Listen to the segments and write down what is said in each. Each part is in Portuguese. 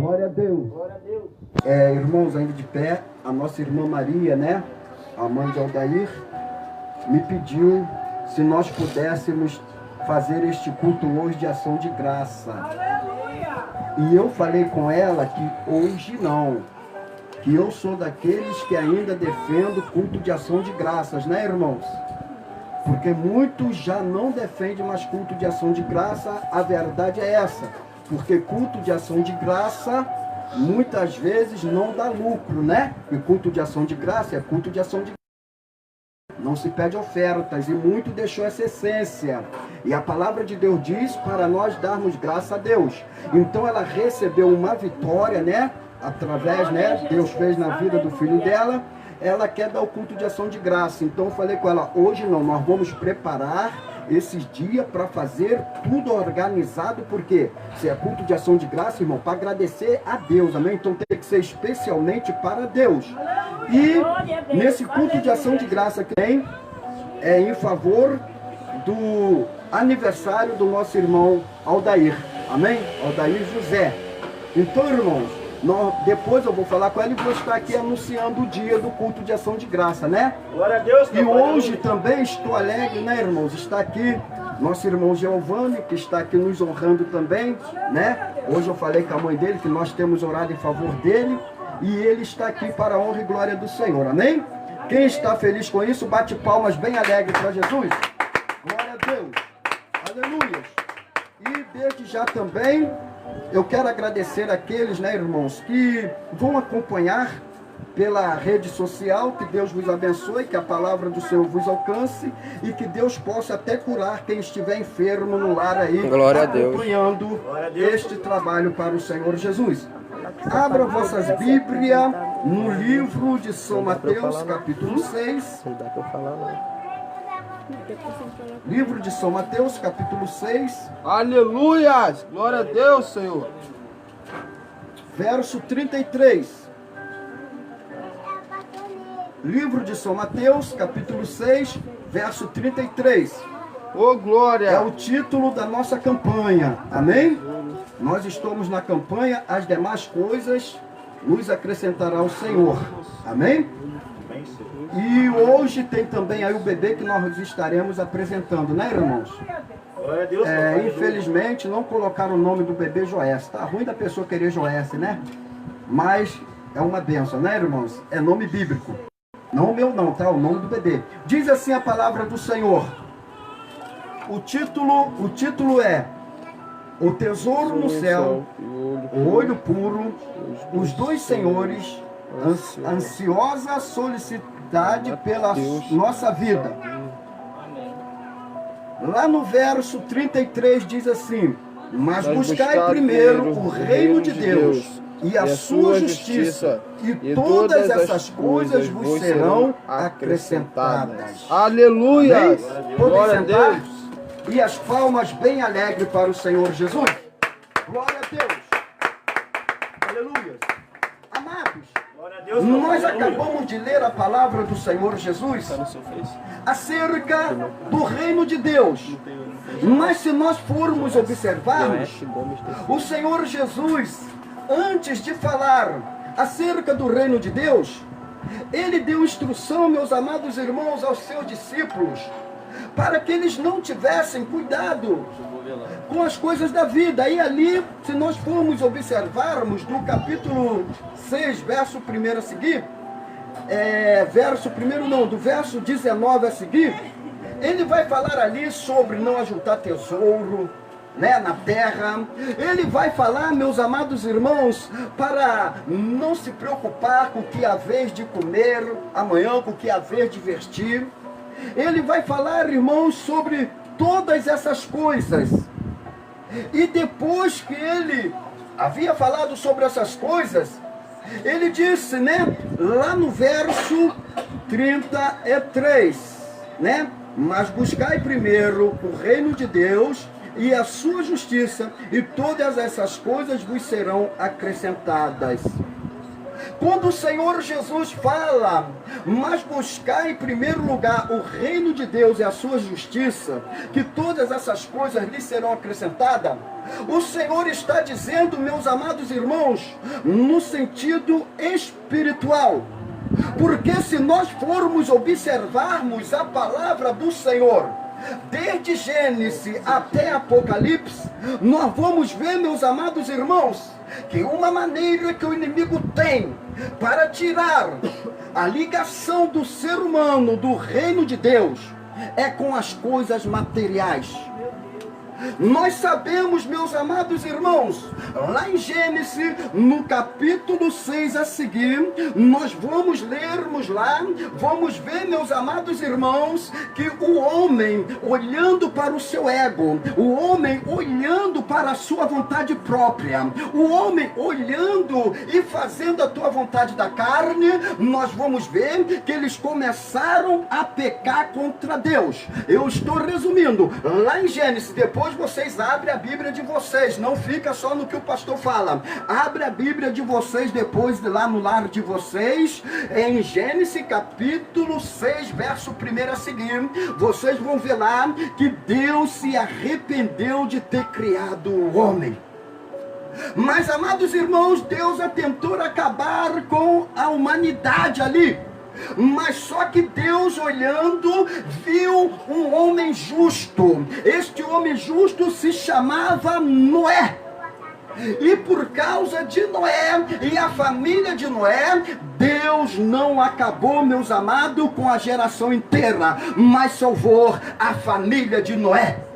Glória a Deus. Glória a Deus. Irmãos, ainda de pé, a nossa irmã Maria, né? A mãe de Aldair, me pediu se nós pudéssemos fazer este culto hoje de ação de graça. Aleluia. E eu falei com ela que hoje não. Que eu sou daqueles que ainda defendo culto de ação de graças, né, irmãos? Porque muitos já não defendem mais culto de ação de graça. A verdade é essa. Porque culto de ação de graça muitas vezes não dá lucro, né? E culto de ação de graça é culto de ação de graça. Não se pede ofertas e muito deixou essa essência. E a palavra de Deus diz para nós darmos graça a Deus. Então ela recebeu uma vitória, né? Através, né? Deus fez na vida do filho dela. Ela quer dar o culto de ação de graça. Então eu falei com ela, hoje não, nós vamos preparar esses dias para fazer tudo organizado, porque se é culto de ação de graça, irmão, para agradecer a Deus, amém? Então tem que ser especialmente para Deus. E nesse culto de ação de graça que tem, é em favor do aniversário do nosso irmão Aldair, amém? Aldair José. Então, irmãos, depois eu vou falar com ela e vou estar aqui anunciando o dia do culto de ação de graça, né? Glória a Deus. E hoje também estou alegre, né, irmãos? Está aqui nosso irmão Giovanni, que está aqui nos honrando também, né? Hoje eu falei com a mãe dele que nós temos orado em favor dele e ele está aqui para a honra e glória do Senhor, amém? Quem está feliz com isso, bate palmas bem alegre para Jesus. Glória a Deus. Aleluia. E desde já também eu quero agradecer aqueles, né, irmãos, que vão acompanhar pela rede social. Que Deus vos abençoe, que a palavra do Senhor vos alcance e que Deus possa até curar quem estiver enfermo no lar aí, glória a Deus, acompanhando este trabalho para o Senhor Jesus. Abra vossas Bíblias no livro de São Mateus, capítulo 6. Não dá pra eu falar, não. Livro de São Mateus, capítulo 6. Aleluia! Glória a Deus, Senhor. Verso 33. Livro de São Mateus, capítulo 6, verso 33. Ô, glória! É o título da nossa campanha, amém? Nós estamos na campanha, as demais coisas nos acrescentará o Senhor, amém? E hoje tem também aí o bebê que nós estaremos apresentando, né, irmãos? Glória a Deus. Infelizmente não colocaram o nome do bebê Joés. Tá ruim da pessoa querer Joés, né? Mas é uma bênção, né, irmãos? É nome bíblico. Não o meu não, tá? O nome do bebê. Diz assim a palavra do Senhor. O título é O Tesouro no Céu, o Olho Puro, os dois senhores, ansiosa solicitude pela nossa vida. Lá no verso 33 diz assim: mas buscai primeiro o reino de Deus e a sua justiça, e todas essas coisas vos serão acrescentadas. Aleluia! Podem sentar? E as palmas bem alegres para o Senhor Jesus. Glória a Deus. Aleluia. Amados, Glória a Deus. nós acabamos de ler a palavra do Senhor Jesus acerca do reino de Deus. Mas se nós formos observarmos, o Senhor Jesus, antes de falar acerca do reino de Deus, ele deu instrução, meus amados irmãos, aos seus discípulos, para que eles não tivessem cuidado com as coisas da vida. E ali, se nós formos observarmos no capítulo 6, verso 1 a seguir, do verso 19 a seguir, ele vai falar ali sobre não ajuntar tesouro, né, na terra. Ele vai falar, meus amados irmãos, para não se preocupar com o que há vez de comer amanhã, com o que há vez de vestir. Ele vai falar, irmãos, sobre todas essas coisas. E depois que ele havia falado sobre essas coisas, ele disse, né, lá no verso 33, né, mas buscai primeiro o reino de Deus e a sua justiça, e todas essas coisas vos serão acrescentadas. Quando o Senhor Jesus fala, mas buscar em primeiro lugar o reino de Deus e a sua justiça, que todas essas coisas lhe serão acrescentadas, o Senhor está dizendo, meus amados irmãos, no sentido espiritual. Porque se nós formos observarmos a palavra do Senhor, desde Gênesis até Apocalipse, nós vamos ver, meus amados irmãos, que uma maneira que o inimigo tem para tirar a ligação do ser humano do reino de Deus é com as coisas materiais. Nós sabemos, meus amados irmãos, lá em Gênesis, no capítulo 6 a seguir, nós vamos lermos lá, vamos ver, meus amados irmãos, que o homem olhando para o seu ego, o homem olhando para a sua vontade própria, o homem olhando e fazendo a tua vontade da carne, nós vamos ver que eles começaram a pecar contra Deus. Eu estou resumindo, lá em Gênesis, depois vocês abrem a Bíblia de vocês, não fica só no que o pastor fala, abre a Bíblia de vocês depois lá no lar de vocês, em Gênesis capítulo 6, verso 1 a seguir, vocês vão ver lá que Deus se arrependeu de ter criado o homem. Mas, amados irmãos, Deus tentou acabar com a humanidade ali. Mas só que Deus, olhando, viu um homem justo. Este homem justo se chamava Noé. E por causa de Noé e a família de Noé, Deus não acabou, meus amados, com a geração inteira, mas salvou a família de Noé.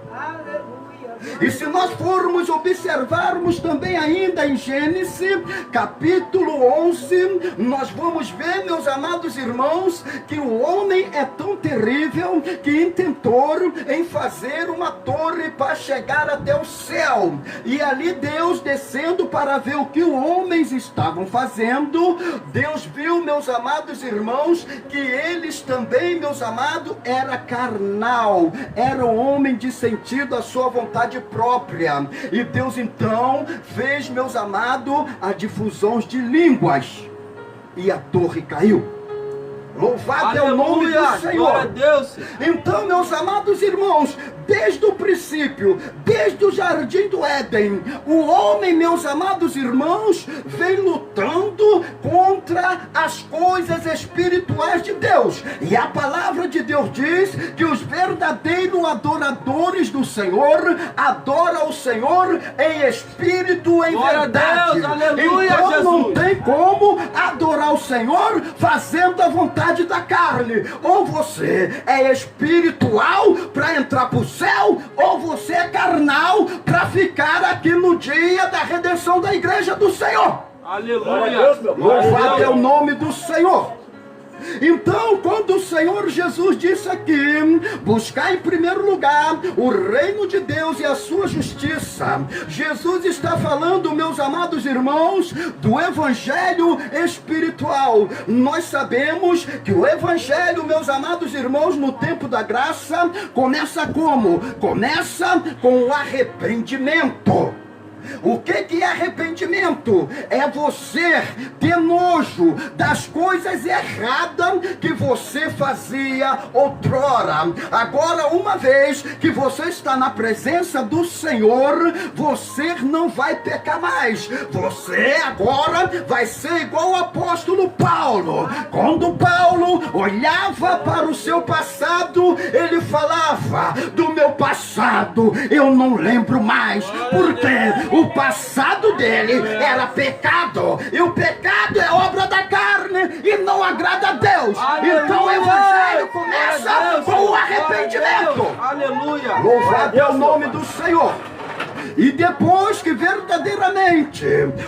E se nós formos observarmos também ainda em Gênesis, capítulo 11, nós vamos ver, meus amados irmãos, que o homem é tão terrível que intentou em fazer uma torre para chegar até o céu. E ali Deus descendo para ver o que os homens estavam fazendo, Deus viu, meus amados irmãos, que eles também, meus amados, era carnal, era um homem de sentido à sua vontade própria. E Deus então fez, meus amados, a difusão de línguas e a torre caiu. Louvado é o nome do Senhor. Glória a Deus. Então, meus amados irmãos, desde o princípio, desde o jardim do Éden, o homem, meus amados irmãos, vem lutando contra as coisas espirituais de Deus. E a palavra de Deus diz que os verdadeiros adoradores do Senhor adoram o Senhor em espírito, em Glória verdade. a Deus, aleluia, então Jesus. não tem como adorar o Senhor fazendo a vontade da carne. Ou você é espiritual para entrar para o céu, ou você é carnal para ficar aqui no dia da redenção da igreja do Senhor. Aleluia. Louvado é o nome do Senhor. Então, quando o Senhor Jesus disse aqui, buscar em primeiro lugar o reino de Deus e a sua justiça, Jesus está falando, meus amados irmãos, do evangelho espiritual. Nós sabemos que o evangelho, meus amados irmãos, no tempo da graça, começa como? Começa com o arrependimento. O que é arrependimento? É você ter nojo das coisas erradas que você fazia outrora. Agora, uma vez que você está na presença do Senhor, você não vai pecar mais. Você agora vai ser igual o apóstolo Paulo. Quando Paulo olhava para o seu passado, ele falava: do meu passado eu não lembro mais. Por quê? O passado dele era pecado, e o pecado é obra da carne e não agrada a Deus. Aleluia. Então o evangelho começa com o arrependimento. Aleluia. Louvado é o nome do Senhor. E depois que verdadeiramente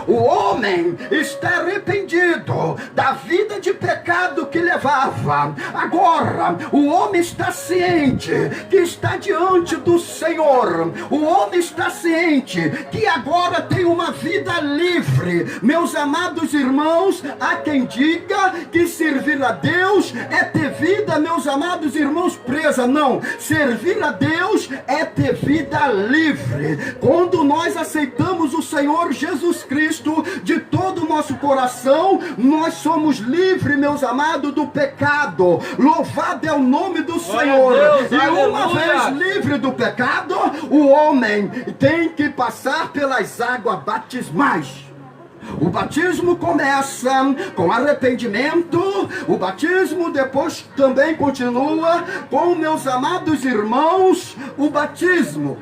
o homem está arrependido da vida de pecado que levava, agora o homem está ciente que está diante do Senhor. O homem está ciente que agora tem uma vida livre. Meus amados irmãos, há quem diga que servir a Deus é ter vida, meus amados irmãos, presa. Não, servir a Deus é ter vida livre. Quando nós aceitamos o Senhor Jesus Cristo de todo o nosso nosso coração, nós somos livres, meus amados, do pecado. Louvado é o nome do Senhor. Deus, e uma aleluia. vez livre do pecado, o homem tem que passar pelas águas batismais. O batismo começa com arrependimento, o batismo depois também continua com, meus amados irmãos, o batismo.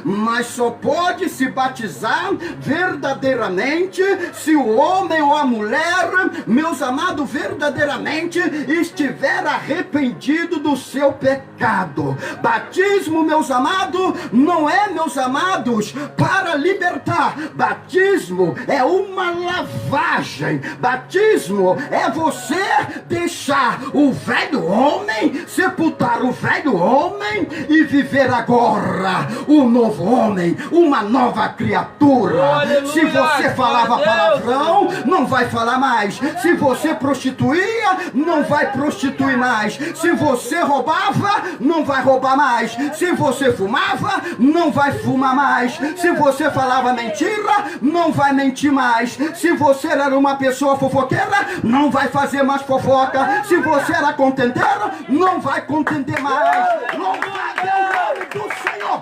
Mas só pode se batizar verdadeiramente se o homem ou a mulher, meus amados, verdadeiramente estiver arrependido do seu pecado. Batismo, meus amados, não é, meus amados, para libertar. Batismo é uma lavagem. Batismo é você deixar o velho homem, sepultar o velho homem e viver agora o novo homem, uma nova criatura. Aleluia, se você falava palavrão, não vai falar mais. Se você prostituía, não vai prostituir mais. Se você roubava, não vai roubar mais. Se você fumava, não vai fumar mais. Se você falava mentira, não vai mentir mais. Se você era uma pessoa fofoqueira, não vai fazer mais fofoca. Se você era contendeiro, não vai contender mais. Louvado é o nome do Senhor.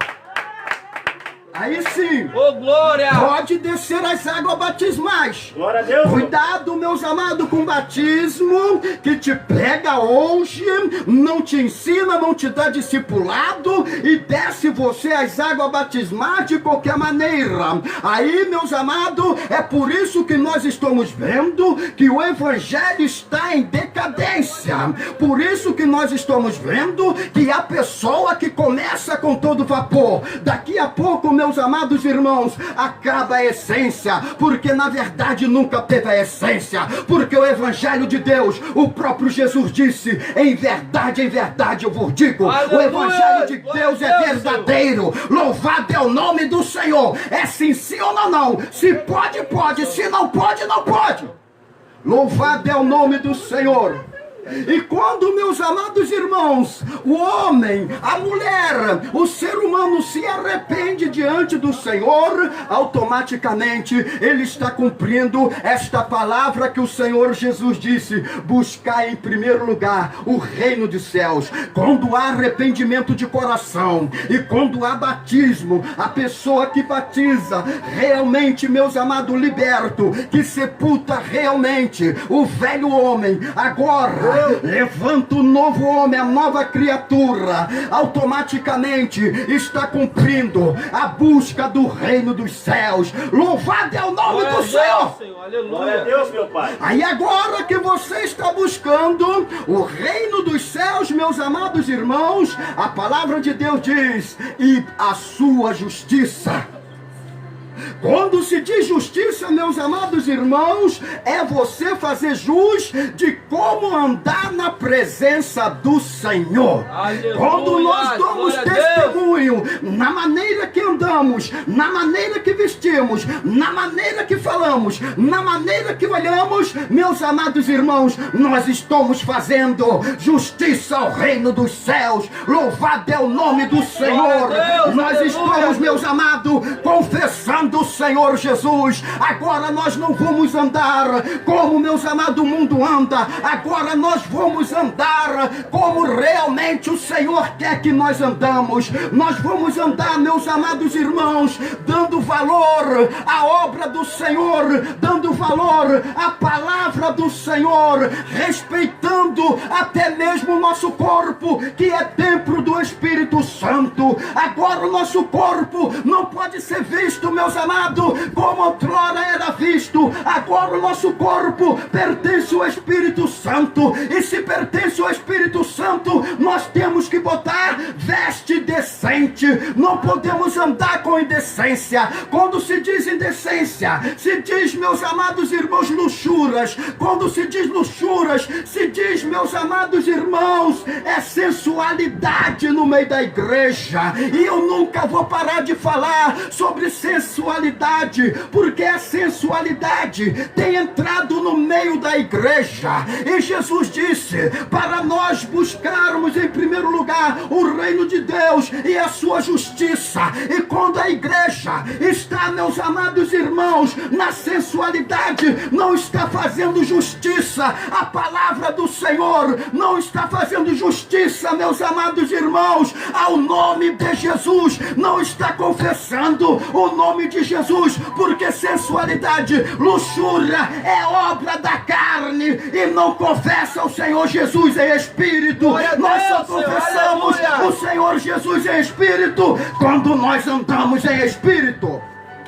Aí sim, glória! Pode descer as águas batismais. Glória a Deus. Cuidado, meus amados, com batismo que te pega hoje, não te ensina, não te dá discipulado e desce você as águas batismais de qualquer maneira. Aí, meus amados, é por isso que nós estamos vendo que o evangelho está em decadência. Por isso que nós estamos vendo que a pessoa que começa com todo vapor, daqui a pouco, meus amados irmãos, acaba a essência, porque na verdade nunca teve a essência, porque o evangelho de Deus, o próprio Jesus disse, em verdade eu vos digo, aleluia, o evangelho de Deus é verdadeiro. Louvado é o nome do Senhor. É sim ou não? Se pode, pode. Se não pode, não pode. Louvado é o nome do Senhor. E quando, meus amados irmãos, o homem, a mulher, o ser humano se arrepende diante do Senhor, automaticamente ele está cumprindo esta palavra que o Senhor Jesus disse: buscar em primeiro lugar o reino dos céus. Quando há arrependimento de coração e quando há batismo, a pessoa que batiza realmente, meus amados, liberto, que sepulta realmente o velho homem, agora levanta o novo homem, a nova criatura, automaticamente está cumprindo a busca do reino dos céus. Louvado é o nome do Senhor. Glória a Deus, meu Pai. Aí agora que você está buscando o reino dos céus, meus amados irmãos, a palavra de Deus diz: e a sua justiça. Quando se diz justiça, meus amados irmãos, é você fazer jus de como andar na presença do Senhor. Aleluia, quando nós damos testemunho na maneira que andamos, na maneira que vestimos, na maneira que falamos, na maneira que olhamos, meus amados irmãos, nós estamos fazendo justiça ao reino dos céus. Louvado é o nome do Senhor. Nós estamos, meus amados, confessando do Senhor Jesus. Agora nós não vamos andar como, meus amados, o mundo anda. Agora nós vamos andar como realmente o Senhor quer que nós andamos. Nós vamos andar, meus amados irmãos, dando valor à obra do Senhor, dando valor à palavra do Senhor, respeitando até mesmo o nosso corpo, que é templo do Espírito Santo. Agora o nosso corpo não pode ser visto, meus amados, como outrora era visto. Agora o nosso corpo pertence ao Espírito Santo, e se pertence ao Espírito Santo, nós temos que botar veste decente. Não podemos andar com indecência. Quando se diz indecência, se diz, meus amados irmãos, luxuras. Quando se diz luxuras, se diz, meus amados irmãos, é sensualidade no meio da igreja. E eu nunca vou parar de falar sobre sensualidade, porque a sensualidade tem entrado no meio da igreja. E Jesus disse para nós buscarmos em primeiro lugar o reino de Deus e a sua justiça. E quando a igreja está, meus amados irmãos, na sensualidade, sensualidade não está fazendo justiça. A palavra do Senhor não está fazendo justiça, meus amados irmãos, ao nome de Jesus. Não está confessando o nome de Jesus, porque sensualidade, luxúria é obra da carne e não confessa o Senhor Jesus em espírito. Nós só confessamos o Senhor Jesus em espírito quando nós andamos em espírito.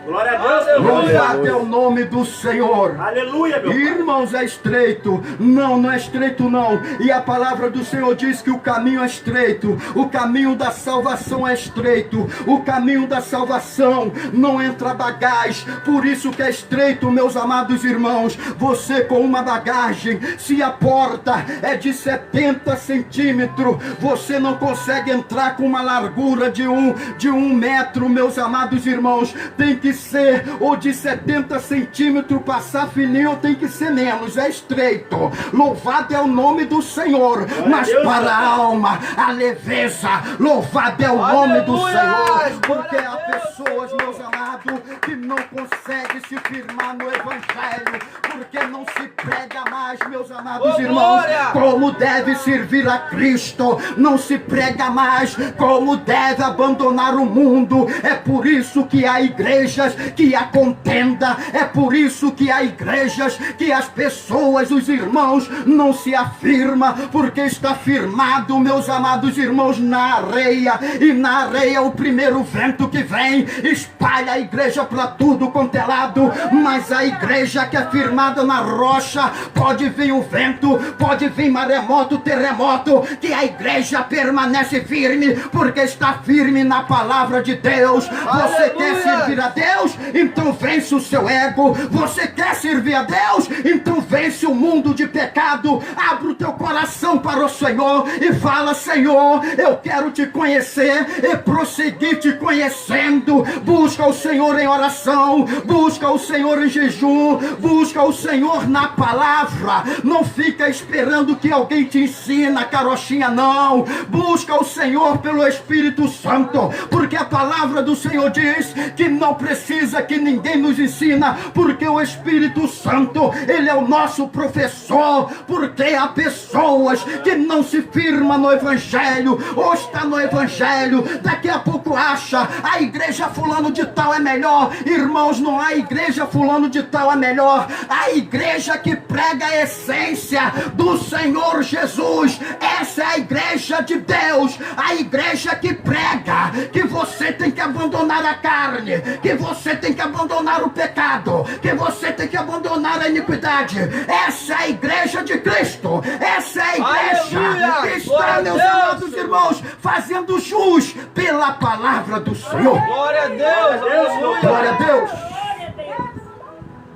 Glória a Deus, meu Louvado é o nome do Senhor. Aleluia, meu Pai. Irmãos, é estreito. Não é estreito não. E a palavra do Senhor diz que o caminho é estreito. O caminho da salvação é estreito. O caminho da salvação não entra bagagem. Por isso que é estreito, meus amados irmãos. Você com uma bagagem, se a porta é de 70 centímetros, você não consegue entrar com uma largura de um metro, meus amados irmãos. Tem que ser ou de 70 centímetros, passar fininho, tem que ser menos, é estreito. Louvado é o nome do Senhor. Mas para a alma, a leveza, louvado é o nome do Senhor. Porque há pessoas, meus amados, que não conseguem se firmar no Evangelho, porque não se prega mais, meus amados irmãos, como deve servir a Cristo. Não se prega mais como deve abandonar o mundo. É por isso que há igrejas que há contenda, é por isso que há igrejas que as pessoas, os irmãos, não se afirmam, porque está firmado, meus amados irmãos, na areia. E na areia o primeiro vento que vem espalha a igreja para tudo quanto é lado. Mas a igreja que é firmada na rocha, pode vir o vento, pode vir maremoto, terremoto, que a igreja permanece firme, porque está firme na palavra de Deus. Você quer servir a Deus? Então vence o seu ego. Você quer servir a Deus? Então vence o mundo de pecado. Abre o teu coração para o Senhor e fala: Senhor, eu quero te conhecer e prosseguir te conhecendo. Busca o Senhor em oração, busca o Senhor em jejum, busca o Senhor na palavra. Não fica esperando que alguém te ensine, carochinha, não. Busca o Senhor pelo Espírito Santo, porque a palavra do Senhor diz que não precisa que ninguém nos ensina, porque o Espírito Santo, ele é o nosso professor. Porque há pessoas que não se firmam no Evangelho, ou está no Evangelho, daqui a pouco acha a igreja fulano de tal é melhor. Irmãos, não há igreja fulano de tal é melhor. A igreja que prega a essência do Senhor Jesus, essa é a igreja de Deus. A igreja que prega que você tem que abandonar a carne, que você tem que abandonar o pecado, que você tem que abandonar a iniquidade. Essa é a igreja de Cristo. Essa é a igreja que está, meus amados irmãos, fazendo jus pela palavra do Senhor. Glória a Deus, glória a Deus.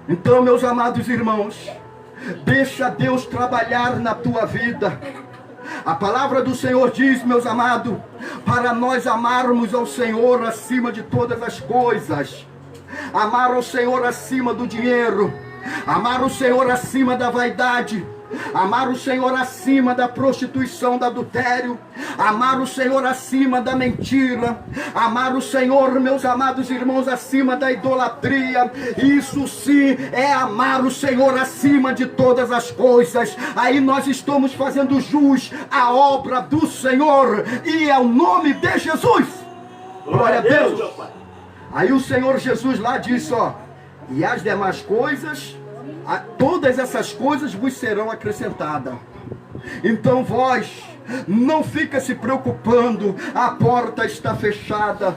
Então, meus amados irmãos, deixa Deus trabalhar na tua vida. A palavra do Senhor diz, meus amados, para nós amarmos ao Senhor acima de todas as coisas. Amar o Senhor acima do dinheiro, amar o Senhor acima da vaidade, amar o Senhor acima da prostituição, do adultério, amar o Senhor acima da mentira, amar o Senhor, meus amados irmãos, acima da idolatria. Isso sim é amar o Senhor acima de todas as coisas. Aí nós estamos fazendo jus à obra do Senhor, e é o nome de Jesus. Glória a Deus. Aí o Senhor Jesus lá disse, ó: e as demais coisas, todas essas coisas vos serão acrescentadas. Então vós não fica se preocupando, a porta está fechada,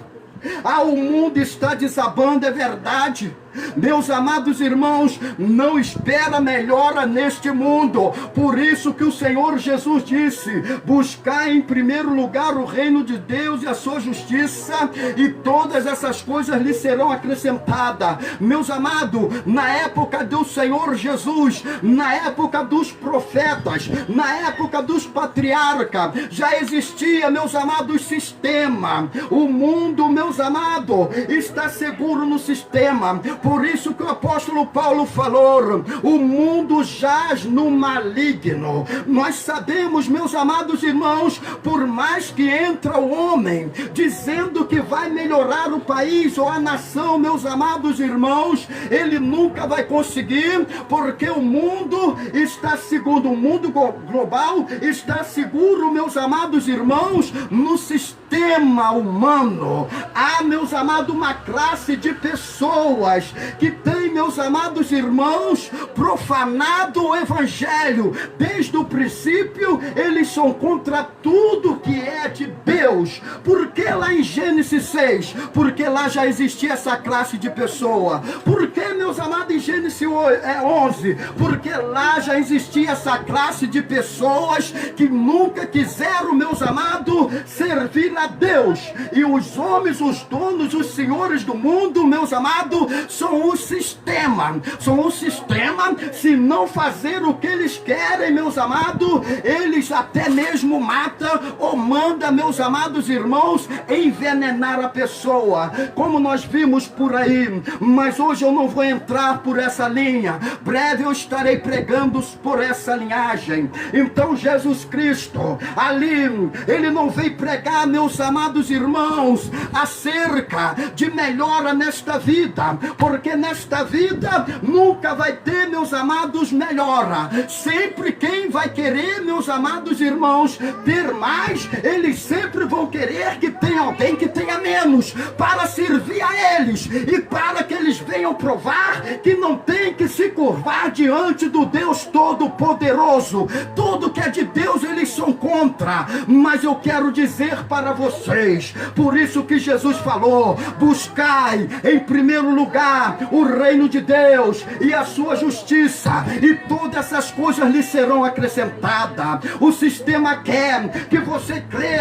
o mundo está desabando, é verdade. Meus amados irmãos, não espera melhora neste mundo. Por isso que o Senhor Jesus disse: buscar em primeiro lugar o reino de Deus e a sua justiça, e todas essas coisas lhe serão acrescentadas. Meus amados, na época do Senhor Jesus, na época dos profetas, na época dos patriarcas, já existia, meus amados, sistema. O mundo, meus amados, está seguro no sistema. Por isso que o apóstolo Paulo falou: o mundo jaz no maligno. Nós sabemos, meus amados irmãos, por mais que entra o homem dizendo que vai melhorar o país ou a nação, meus amados irmãos, ele nunca vai conseguir, porque o mundo está, segundo o mundo global, está seguro, meus amados irmãos, no sistema humano. Há, meus amados, uma classe de pessoas que tem, meus amados irmãos, profanado o evangelho. Desde o princípio, eles são contra tudo que é de Deus. Por que lá em Gênesis 6? Porque lá já existia essa classe de pessoa. Por que, meus amados, em Gênesis 11? Porque lá já existia essa classe de pessoas que nunca quiseram, meus amados, servir a Deus. E os homens, os donos, os senhores do mundo, meus amados, são o sistema. São o sistema. Se não fazer o que eles querem, meus amados, eles até mesmo matam ou mandam, meus amados irmãos, envenenar a pessoa, como nós vimos por aí. Mas hoje eu não vou entrar por essa linha. Breve eu estarei pregando por essa linhagem. Então Jesus Cristo, ali, ele não veio pregar, meus amados irmãos, acerca de melhora nesta vida, porque nesta vida nunca vai ter, meus amados, melhora. Sempre quem vai querer, meus amados irmãos, ter mais, eles sempre vão querer que tenha alguém que tenha menos, para servir a eles e para que eles venham provar que não tem que se curvar diante do Deus Todo-Poderoso. Tudo que é de Deus eles são contra. Mas eu quero dizer para vocês, por isso que Jesus falou: buscai em primeiro lugar o reino de Deus e a sua justiça, e todas essas coisas lhe serão acrescentadas. O sistema quer que você crê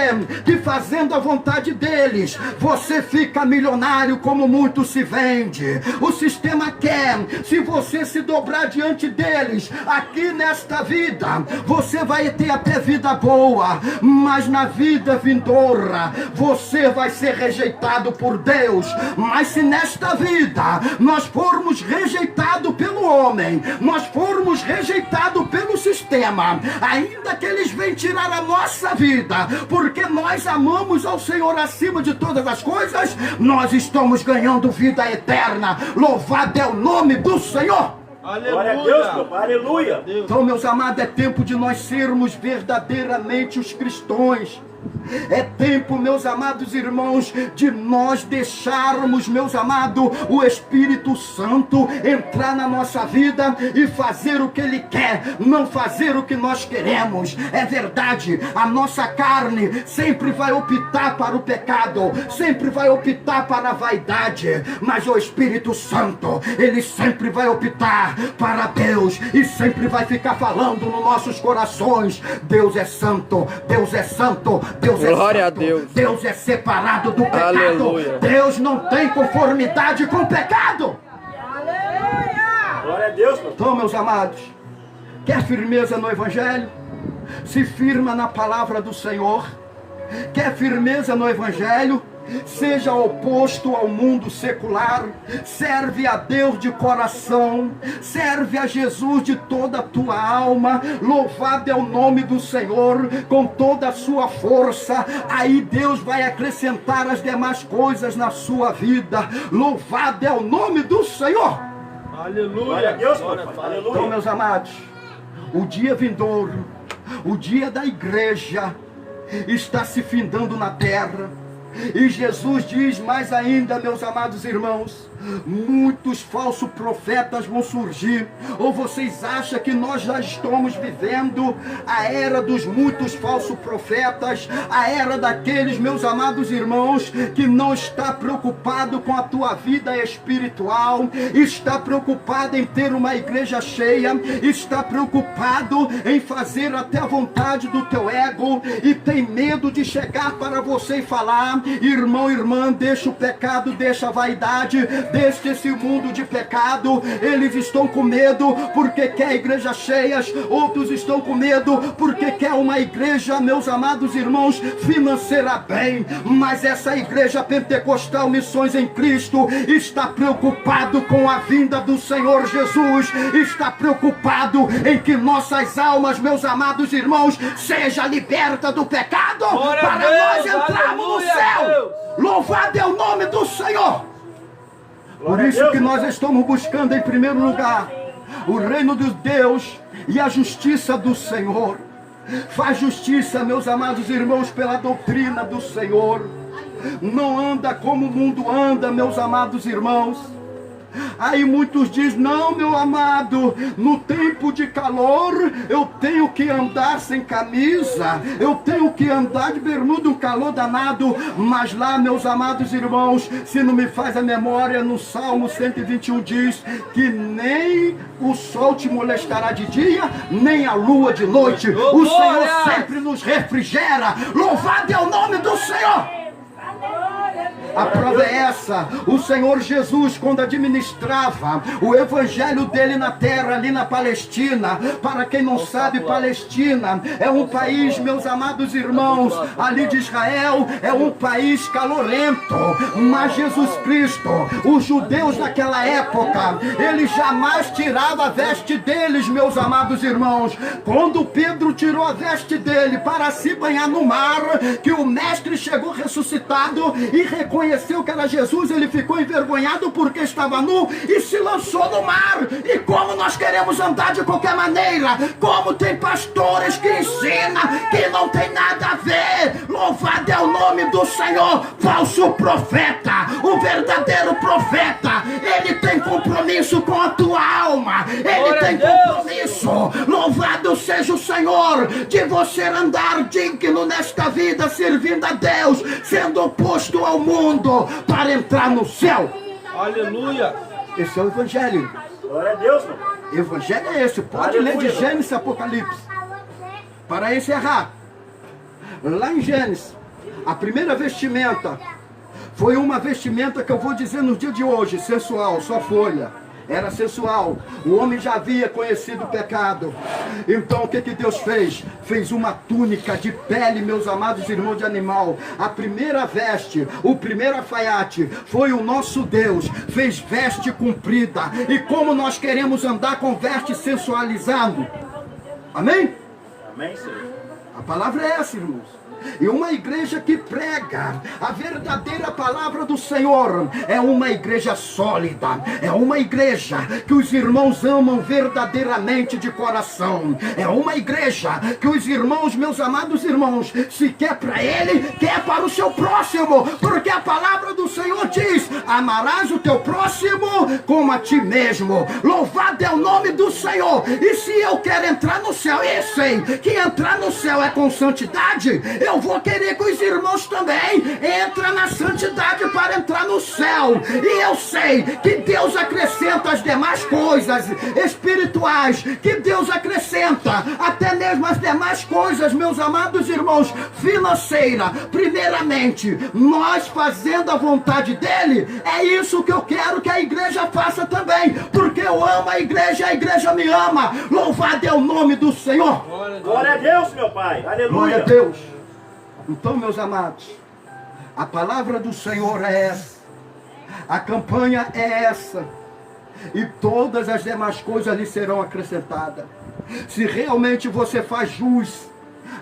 que fazendo a vontade deles você fica milionário, como muito se vende. O sistema quer, se você se dobrar diante deles aqui nesta vida, você vai ter até vida boa, mas na vida vindoura você vai ser rejeitado por Deus. Mas se nesta vida nós formos rejeitados pelo homem, nós formos rejeitados pelo sistema, ainda que eles venham tirar a nossa vida, porque nós amamos ao Senhor acima de todas as coisas, nós estamos ganhando vida eterna. Louvado é o nome do Senhor. Aleluia. Glória a Deus, meu Pai. Aleluia. Então, meus amados, é tempo de nós sermos verdadeiramente os cristãos. É tempo, meus amados irmãos, de nós deixarmos, meus amados, o Espírito Santo entrar na nossa vida e fazer o que Ele quer, não fazer o que nós queremos. É verdade, a nossa carne sempre vai optar para o pecado, sempre vai optar para a vaidade, mas o Espírito Santo, Ele sempre vai optar para Deus e sempre vai ficar falando nos nossos corações: Deus é santo, Deus é santo, Deus é Glória santo, a Deus. Deus é separado do pecado. Aleluia. Deus não tem conformidade com o pecado. Glória a Deus, meu Pai. Então, meus amados, quer firmeza no Evangelho? Se firma na palavra do Senhor. Quer firmeza no Evangelho? Seja oposto ao mundo secular. Serve a Deus de coração, serve a Jesus de toda a tua alma. Louvado é o nome do Senhor com toda a sua força. Aí Deus vai acrescentar as demais coisas na sua vida. Louvado é o nome do Senhor. Aleluia. Glória a Deus, meu Pai. Aleluia. Então, meus amados, o dia vindouro, o dia da igreja está se findando na terra. E Jesus diz mais ainda, meus amados irmãos, muitos falsos profetas vão surgir. Ou vocês acham que nós já estamos vivendo a era dos muitos falsos profetas, a era daqueles, meus amados irmãos, que não está preocupado com a tua vida espiritual, está preocupado em ter uma igreja cheia, está preocupado em fazer até a vontade do teu ego, e tem medo de chegar para você e falar: irmão, irmã, deixa o pecado, deixa a vaidade, deste esse mundo de pecado. Eles estão com medo porque quer igrejas cheias, outros estão com medo porque quer uma igreja, meus amados irmãos, financeira bem. Mas essa igreja pentecostal Missões em Cristo está preocupado com a vinda do Senhor Jesus, está preocupado em que nossas almas, meus amados irmãos, seja liberta do pecado, para nós entrarmos no céu. Louvado é o nome do Senhor. Por isso que nós estamos buscando em primeiro lugar o reino de Deus e a justiça do Senhor. Faz justiça, meus amados irmãos, pela doutrina do Senhor. Não anda como o mundo anda, meus amados irmãos. Aí muitos dizem: não, meu amado, no tempo de calor eu tenho que andar sem camisa, eu tenho que andar de bermuda, um calor danado. Mas lá, meus amados irmãos, se não me faz a memória, no Salmo 121 diz que nem o sol te molestará de dia, nem a lua de noite. O Senhor sempre nos refrigera. Louvado é o nome do Senhor. A prova é essa: o Senhor Jesus, quando administrava o evangelho dele na terra, ali na Palestina. Para quem não sabe, Palestina é um país, meus amados irmãos, ali de Israel, é um país calorento. Mas Jesus Cristo, os judeus daquela época, eles jamais tiravam a veste deles, meus amados irmãos. Quando Pedro tirou a veste dele para se banhar no mar, que o mestre chegou ressuscitado e reconheceu que era Jesus, ele ficou envergonhado porque estava nu e se lançou no mar. E como nós queremos andar de qualquer maneira, como tem pastores que ensinam que não tem nada a ver. Louvado é o nome do Senhor. Falso profeta, o verdadeiro profeta, ele tem compromisso com a tua alma, ele tem compromisso, louvado seja o Senhor, de você andar digno nesta vida, servindo a Deus, sendo oposto ao mundo, para entrar no céu. Aleluia. Esse é o Evangelho. Glória a Deus, meu. Evangelho é esse. Pode ler de Gênesis e Apocalipse. Para encerrar, lá em Gênesis, a primeira vestimenta foi uma vestimenta que eu vou dizer no dia de hoje, sensual, só folha. Era sensual. O homem já havia conhecido o pecado. Então o que Deus fez? Fez uma túnica de pele, meus amados irmãos, de animal. A primeira veste, o primeiro alfaiate foi o nosso Deus. Fez veste comprida. E como nós queremos andar com veste sensualizado? Amém? Amém, Senhor. A palavra é essa, irmãos. E uma igreja que prega a verdadeira palavra do Senhor é uma igreja sólida, é uma igreja que os irmãos amam verdadeiramente de coração, é uma igreja que os irmãos, meus amados irmãos, se quer para ele, quer para o seu próximo, porque a palavra do Senhor diz: amarás o teu próximo como a ti mesmo. Louvado é o nome do Senhor. E se eu quero entrar no céu, e sei que entrar no céu é com santidade, eu vou querer que os irmãos também entrem na santidade para entrar no céu. E eu sei que Deus acrescenta as demais coisas espirituais, que Deus acrescenta até mesmo as demais coisas, meus amados irmãos, financeira. Primeiramente, nós fazendo a vontade dele, é isso que eu quero que a igreja faça também, porque eu amo a igreja me ama. Louvado é o nome do Senhor. Glória a Deus, meu Pai. Aleluia. Glória a Deus. Então, meus amados, a palavra do Senhor é essa, a campanha é essa, e todas as demais coisas lhe serão acrescentadas. Se realmente você faz jus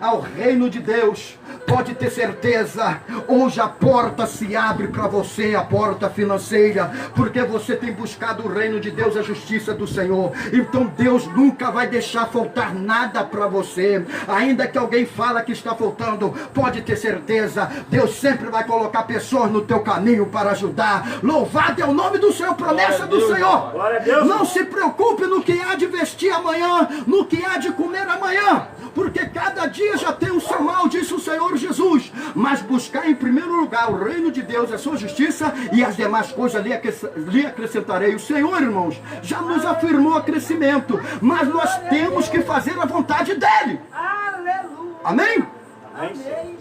ao reino de Deus, pode ter certeza, hoje a porta se abre para você, a porta financeira, porque você tem buscado o reino de Deus, a justiça do Senhor. Então Deus nunca vai deixar faltar nada para você. Ainda que alguém fala que está faltando, pode ter certeza, Deus sempre vai colocar pessoas no teu caminho para ajudar. Louvado é o nome do Senhor, promessa do Senhor. Glória a Deus. Não se preocupe no que há de vestir amanhã, no que há de comer amanhã, porque cada dia já tem o seu mal, disse o Senhor Jesus. Mas buscar em primeiro lugar o reino de Deus, a sua justiça, e as demais coisas lhe acrescentarei. O Senhor, irmãos, já nos afirmou o crescimento, mas nós temos que fazer a vontade dele. Aleluia. Amém? Amém.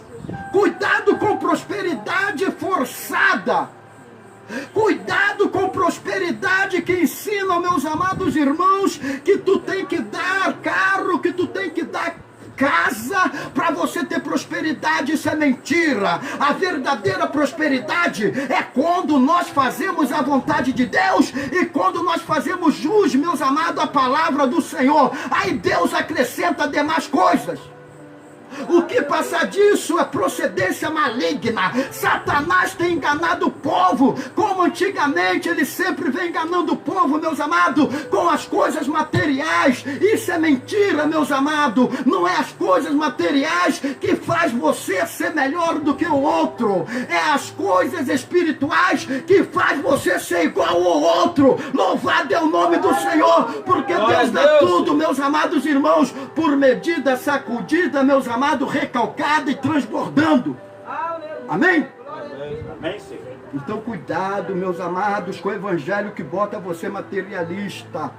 Cuidado com prosperidade forçada. Cuidado com prosperidade que ensinam, meus amados irmãos, que tu tem que dar carro, que tu tem que dar casa para você ter prosperidade. Isso é mentira. A verdadeira prosperidade é quando nós fazemos a vontade de Deus e quando nós fazemos jus, meus amados, a palavra do Senhor. Aí Deus acrescenta demais coisas. O que passa disso é procedência maligna. Satanás tem enganado o povo, como antigamente ele sempre vem enganando o povo, meus amados, com as coisas materiais. Isso é mentira, meus amados. Não é as coisas materiais que faz você ser melhor do que o outro. É as coisas espirituais que faz você ser igual ao outro. Louvado é o nome do Senhor, porque Deus dá tudo, meus amados irmãos, por medida sacudida, meus amados, recalcada e transbordando. Amém? Amém, Senhor. Então cuidado, meus amados, com o evangelho que bota você materialista.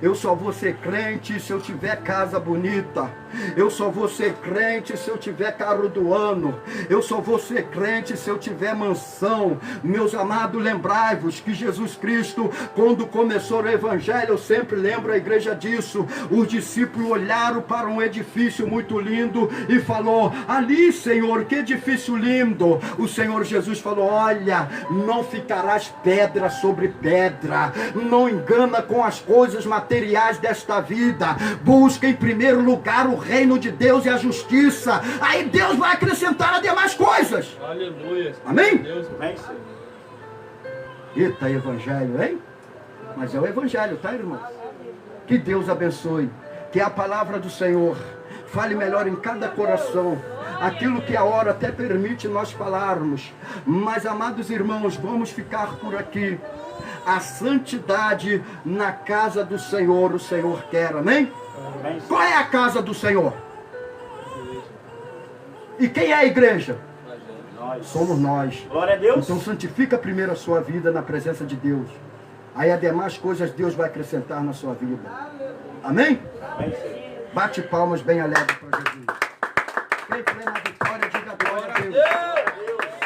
Eu só vou ser crente se eu tiver casa bonita. Eu só vou ser crente se eu tiver carro do ano. Eu só vou ser crente se eu tiver mansão. Meus amados, lembrai-vos que Jesus Cristo, quando começou o evangelho, eu sempre lembro a igreja disso. Os discípulos olharam para um edifício muito lindo e falou: ali, Senhor, que edifício lindo. O Senhor Jesus falou: olha, não ficarás pedra sobre pedra. Não engana com as coisas materiais desta vida. Busca em primeiro lugar o reino de Deus e a justiça. Aí Deus vai acrescentar as demais coisas. Aleluia. Amém? Amém, Senhor. Eita, evangelho, hein? Mas é o evangelho, tá, irmãos? Que Deus abençoe. Que a palavra do Senhor fale melhor em cada coração. Aquilo que a hora até permite nós falarmos. Mas, amados irmãos, vamos ficar por aqui. A santidade na casa do Senhor, o Senhor quer, amém? Amém. Qual é a casa do Senhor? E quem é a igreja? Nós. Somos nós. Glória a Deus. Então santifica primeiro a sua vida na presença de Deus. Aí as demais coisas Deus vai acrescentar na sua vida. Amém? Amém, Senhor. Bate palmas bem alegre para Jesus. Quem crê na